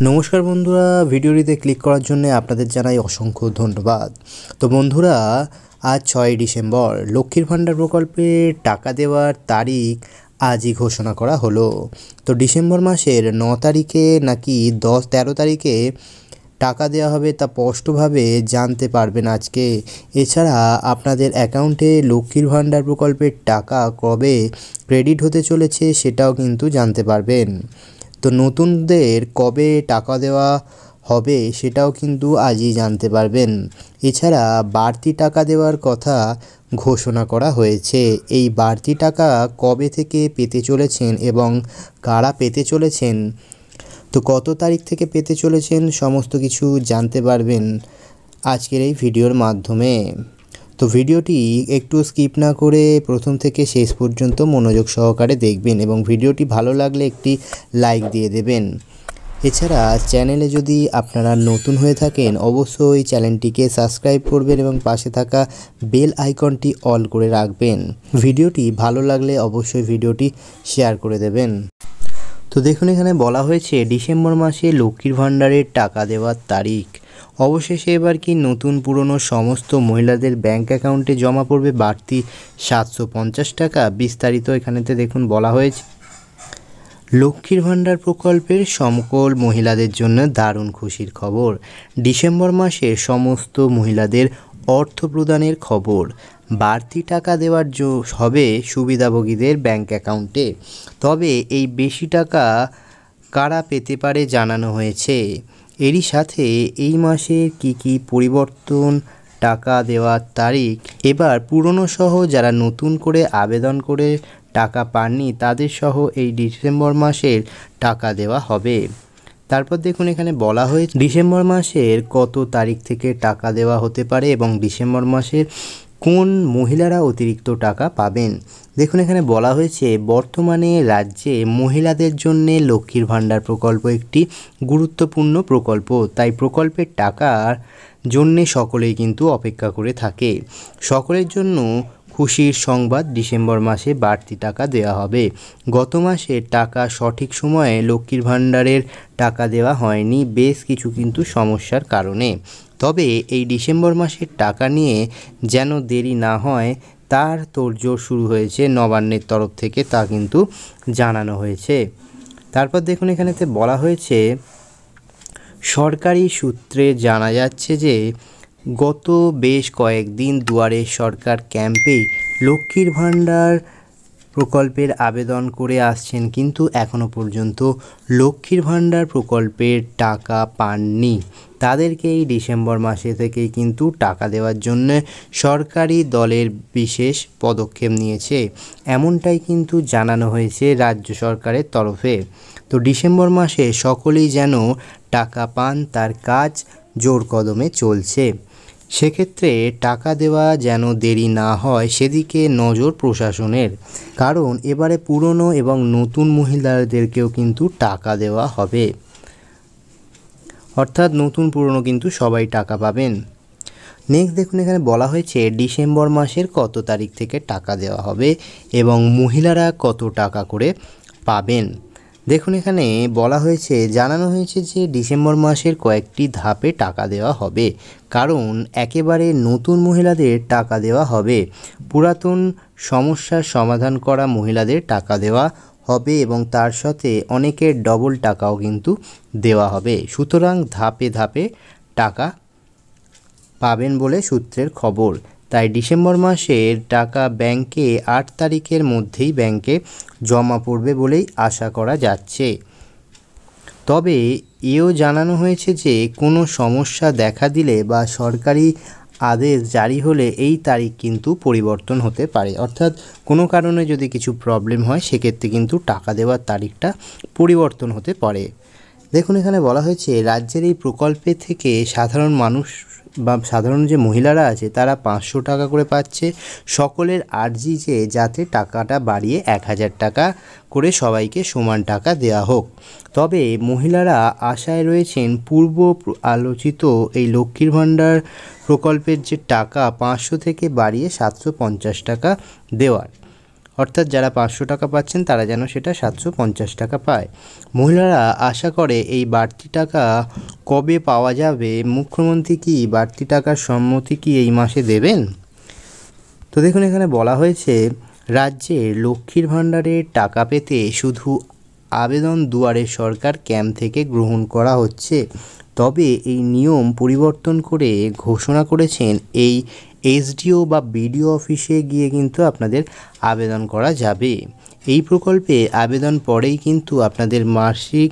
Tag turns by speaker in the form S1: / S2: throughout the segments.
S1: নমস্কার বন্ধুরা, ভিডিওটিতে ক্লিক করার জন্য আপনাদের জানাই অসংখ্য ধন্যবাদ। তো বন্ধুরা, আজ ৬ই ডিসেম্বর লক্ষ্মীর ভাণ্ডার প্রকল্পে টাকা দেওয়ার তারিখ আজই ঘোষণা করা হলো। তো ডিসেম্বর মাসের ৯ তারিখে নাকি ১০-১৩ তারিখে টাকা দেওয়া হবে তা স্পষ্টভাবে জানতে পারবেন আজকে। এছাড়া আপনাদের অ্যাকাউন্টে লক্ষ্মীর ভাণ্ডার প্রকল্পের টাকা কবে ক্রেডিট হতে চলেছে সেটাও কিন্তু জানতে পারবেন। তো নতুনদের কবে টাকা দেওয়া হবে সেটাও কিন্তু আজই জানতে পারবেন। এছাড়া বাড়তি টাকা দেওয়ার কথা ঘোষণা করা হয়েছে। এই বাড়তি টাকা কবে থেকে পেতে চলেছেন এবং কারা পেতে চলেছেন, তো কত তারিখ থেকে পেতে চলেছেন সমস্ত কিছু জানতে পারবেন আজকের এই ভিডিওর মাধ্যমে। তো ভিডিওটি একটু স্কিপ না করে প্রথম থেকে শেষ পর্যন্ত মনোযোগ সহকারে দেখবেন এবং ভিডিওটি ভালো লাগলে একটি লাইক দিয়ে দেবেন। এছাড়া চ্যানেলে যদি আপনারা নতুন হয়ে থাকেন অবশ্যই চ্যানেলটিকে সাবস্ক্রাইব করবেন এবং পাশে থাকা বেল আইকনটি অল করে রাখবেন। ভিডিওটি ভালো লাগলে অবশ্যই ভিডিওটি শেয়ার করে দেবেন। তো দেখুন, এখানে বলা হয়েছে ডিসেম্বর মাসে লক্ষ্মীর ভাণ্ডারের টাকা দেওয়ার তারিখ। অবশেষে এবার কি নতুন পুরনো সমস্ত মহিলাদের ব্যাংক অ্যাকাউন্টে জমা পড়বে বাড়তি 750 টাকা। বিস্তারিত এখানেতে দেখুন বলা হয়েছে। লক্ষ্মীর ভাণ্ডার প্রকল্পের সকল মহিলাদের জন্য দারুণ খুশির খবর। ডিসেম্বর মাসে সমস্ত মহিলাদের অর্থ প্রদানের খবর। বাড়তি টাকা দেওয়ার হবে সুবিধাভোগীদের ব্যাংক অ্যাকাউন্টে। তবে এই বেশি টাকা কারা পেতে পারে জানানো হয়েছে। এরই সাথে এই মাসের কি পরিবর্তন, টাকা দেওয়ার তারিখ এবার পুরনো সহ যারা নতুন করে আবেদন করে টাকা পাননি তাদের সহ এই ডিসেম্বর মাসের টাকা দেওয়া হবে। তারপর দেখুন, এখানে বলা হয়েছে ডিসেম্বর মাসের কত তারিখ থেকে টাকা দেওয়া হতে পারে এবং ডিসেম্বর মাসের কোন মহিলারা অতিরিক্ত টাকা পাবেন। দেখুন, এখানে বলা হয়েছে বর্তমানে রাজ্যে মহিলাদের জন্য লক্ষ্মীর ভাণ্ডার প্রকল্প একটি গুরুত্বপূর্ণ প্রকল্প। তাই প্রকল্পের টাকার জন্যে সকলেই কিন্তু অপেক্ষা করে থাকে। সকলের জন্য খুশির সংবাদ, ডিসেম্বর মাসে বাড়তি টাকা দেওয়া হবে। গত মাসে টাকা সঠিক সময়ে লক্ষ্মীর ভাণ্ডারের টাকা দেওয়া হয়নি বেশ কিছু কিন্তু সমস্যার কারণে। তবে এই ডিসেম্বর মাসের টাকা নিয়ে যেন দেরি না হয় তার তোড়জোড় শুরু হয়েছে নবান্নের তরফ থেকে, তা কিন্তু জানানো হয়েছে। তারপর দেখুন, এখানেতে বলা হয়েছে সরকারি সূত্রে জানা যাচ্ছে যে গত বেশ কয়েকদিন দুয়ারে সরকার ক্যাম্পে লক্ষ্মীর ভাণ্ডার প্রকল্পের আবেদন করে আসছেন, কিন্তু এখনও পর্যন্ত লক্ষ্মীর ভাণ্ডার প্রকল্পের টাকা পাননি। তাদেরকে এই ডিসেম্বর মাসে থেকেই কিন্তু টাকা দেওয়ার জন্য সরকারি দলের বিশেষ পদক্ষেপ নিয়েছে, এমনটাই কিন্তু জানানো হয়েছে রাজ্য সরকারের তরফে। তো ডিসেম্বর মাসে সকলেই যেন টাকা পান তার কাজ জোর কদমে চলছে। সেক্ষেত্রে টাকা দেওয়া যেন দেরি না হয় সেদিকে নজর প্রশাসনের, কারণ এবারে পুরনো এবং নতুন মহিলাদেরকেও কিন্তু টাকা দেওয়া হবে। অর্থাৎ নতুন পুরনো কিন্তু সবাই টাকা পাবেন। নেক্সট দেখুন, এখানে বলা হয়েছে ডিসেম্বর মাসের কত তারিখ থেকে টাকা দেওয়া হবে এবং মহিলারা কত টাকা করে পাবেন। দেখুন, এখানে বলা হয়েছে, জানানো হয়েছে যে ডিসেম্বর মাসের কয়েকটি ধাপে টাকা দেওয়া হবে, কারণ একেবারে নতুন মহিলাদের টাকা দেওয়া হবে। পুরাতন সমস্যার সমাধান করা মহিলাদের টাকা দেওয়া হবে এবং তার সাথে অনেকের ডবল টাকাও কিন্তু দেওয়া হবে। সুতরাং ধাপে ধাপে টাকা পাবেন বলে সূত্রের খবর। তাই ডিসেম্বর মাসের টাকা ব্যাংকে 8 তারিখের মধ্যেই ব্যাংকে জমা পড়বে বলেই আশা করা যাচ্ছে। তবে এও জানানো হয়েছে যে কোনো সমস্যা দেখা দিলে বা সরকারি আদেশ জারি হলে এই তারিখ কিন্তু পরিবর্তন হতে পারে। অর্থাৎ কোনো কারণে যদি কিছু প্রবলেম হয় সেক্ষেত্রে কিন্তু টাকা দেওয়ার তারিখটা পরিবর্তন হতে পারে। দেখুন, এখানে বলা হয়েছে রাজ্যের এই প্রকল্পে থেকে সাধারণ মানুষ বা সাধারণ যে মহিলারা আছে তারা 500 টাকা করে পাচ্ছে। সকলের আর্জি যে যাতে টাকাটা বাড়িয়ে 1000 টাকা করে সবাইকে সমান টাকা দেওয়া হোক। তবে মহিলারা আশায় রয়েছেন পূর্ব আলোচিত এই লক্ষ্মীর ভাণ্ডার প্রকল্পের যে টাকা 500 থেকে বাড়িয়ে 750 টাকা দেওয়ার। অর্থাৎ যারা 500 টাকা পাচ্ছেন তারা যেন সেটা 750 টাকা পায়। মহিলারা আশা করে এই বাড়তি টাকা কবে পাওয়া যাবে? মুখ্যমন্ত্রী কি বাড়তি টাকার সম্মতি কি এই মাসে দেবেন? তো দেখুন, এখানে বলা হয়েছে রাজ্যে লক্ষ্মীর ভাণ্ডারের টাকা পেতে শুধু আবেদন দুয়ারে সরকার ক্যাম্প থেকে গ্রহণ করা হচ্ছে। তবে এই নিয়ম পরিবর্তন করে ঘোষণা করেছেন এই এসডিও বা বিডিও অফিসে গিয়ে কিন্তু আপনাদের আবেদন করা যাবে। এই প্রকল্পে আবেদন পরেই কিন্তু আপনাদের মাসিক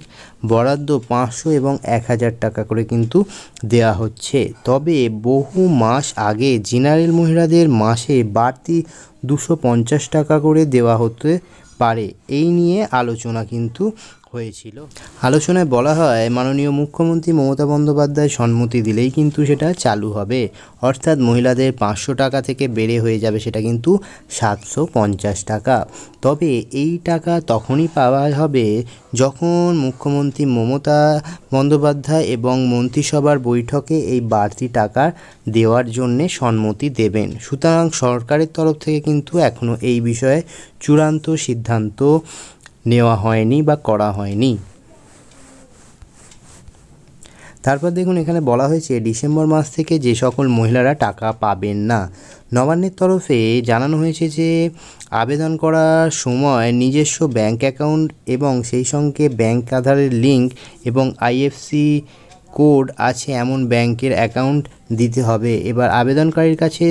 S1: বরাদ্দ 500 এবং 1000 টাকা করে কিন্তু দেওয়া হচ্ছে। তবে বহু মাস আগে জেনারেল মহিলাদের মাসে বাড়তি 250 টাকা করে দেওয়া হতে পারে, এই নিয়ে আলোচনা কিন্তু হয়েছিল। আলোচনায় বলা হয় মাননীয় মুখ্যমন্ত্রী মমতা বন্দ্যোপাধ্যায় সম্মতি দিলেই কিন্তু সেটা চালু হবে, অর্থাৎ মহিলাদের 500 টাকা থেকে বেড়ে হয়ে যাবে সেটা কিন্তু 750 টাকা। তবে এই টাকা তখনই পাওয়া হবে যখন মুখ্যমন্ত্রী মমতা বন্দ্যোপাধ্যায় এবং মন্ত্রিসভার বৈঠকে এই বাড়তি টাকা দেওয়ার জন্যে সম্মতি দেবেন। সুতরাং সরকারের তরফ থেকে কিন্তু এখনও এই বিষয়ে চূড়ান্ত সিদ্ধান্ত নেওয়া হয়নি বা করা হয়নি। তারপর দেখুন, এখানে বলা হয়েছে ডিসেম্বর মাস থেকে যে সকল মহিলারা টাকা পাবেন না। নবান্নের তরফে জানানো হয়েছে যে আবেদন করার সময় নিজস্ব ব্যাংক অ্যাকাউন্ট এবং সেই সঙ্গে ব্যাংক আধারের লিঙ্ক এবং আইএফসি কোড আছে এমন ব্যাংকের অ্যাকাউন্ট দিতে হবে। এবার আবেদনকারীর কাছে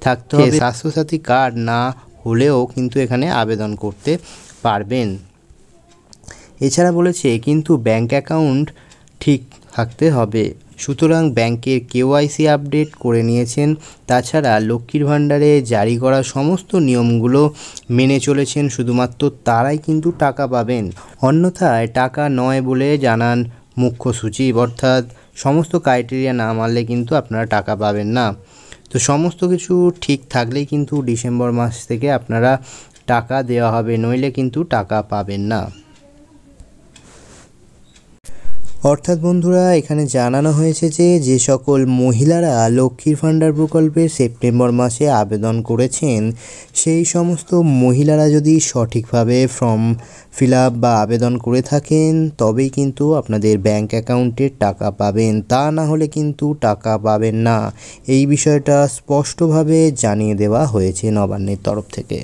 S1: থাকতে হবে স্বাস্থ্যসাথী কার্ড, না হলেও কিন্তু এখানে আবেদন করতে পারবেন। এছাড়া বলেছে কিন্তু ব্যাংক অ্যাকাউন্ট ঠিক থাকতে হবে। সুতরাং ব্যাংকের কেওয়াইসি আপডেট করে নিয়েছেন। তাছাড়া লক্ষ্মীর ভাণ্ডারে জারি করা সমস্ত নিয়মগুলো মেনে চলেছেন, শুধুমাত্র তারাই কিন্তু টাকা পাবেন, অন্যথায় টাকা নয় বলে জানান মুখ্য সচিব। অর্থাৎ সমস্ত ক্রাইটেরিয়া না মানলে কিন্তু আপনারা টাকা পাবেন না। তো সমস্ত কিছু ঠিক থাকলেই কিন্তু ডিসেম্বর মাস থেকে আপনারা টাকা দেওয়া হবে, নইলে কিন্তু টাকা পাবেন না। অর্থাৎ বন্ধুরা, এখানে জানানো হয়েছে যে সকল মহিলারা লক্ষ্মীর ভাণ্ডার প্রকল্পে সেপ্টেম্বর মাসে আবেদন করেছেন, সেই সমস্ত মহিলারা যদি সঠিকভাবে ফর্ম ফিল আপ বা আবেদন করে থাকেন তবেই কিন্তু আপনাদের ব্যাংক অ্যাকাউন্টে টাকা পাবেন, তা না হলে কিন্তু টাকা পাবেন না। এই বিষয়টা স্পষ্টভাবে জানিয়ে দেওয়া হয়েছে নবান্নের তরফ থেকে।